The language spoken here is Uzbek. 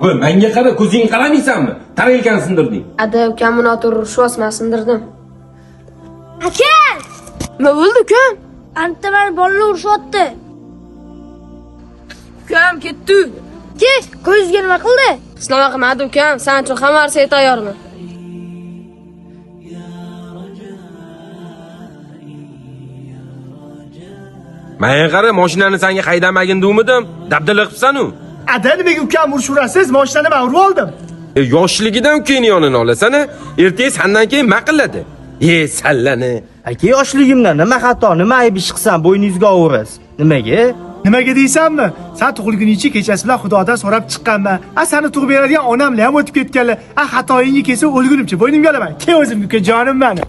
Voy, menga qara, ko'zing qaramaysanmi? Tarelkani sindirding. Ada ukam noto'g'ri urushmasman, sindirdim. Aka! Nima bo'ldi ukam? Anta meni bolalar urishyapti. Ukam ketdi. Kes, ko'zga nima qildi? Islom qilmadi ukam, sen uchun hamma narsa tayyormi? Menga qara, mashinani senga haydamagin demadim. Dabdala qilibsan-u. Ada nimaga ukam urishurasiz? Mashinani men urib oldim. Yoshligidan keyin yonini olasan, ertaga sendan keyin maqilladi. Sallani. Aka, yoshligimda nima xato, nima ayb ish qilsam bo'yningizga olasiz? Nimaga? Nimaga deysanmi? Sen tug'ilguningcha kechasi bilan Xudodan so'rab chiqqanman. Seni tug'ib beradigan onamlar ham o'tib ketganlar. Xatoyingga kelsa o'lgunimcha bo'ynimga olaman. Kel o'zimga jonim meni.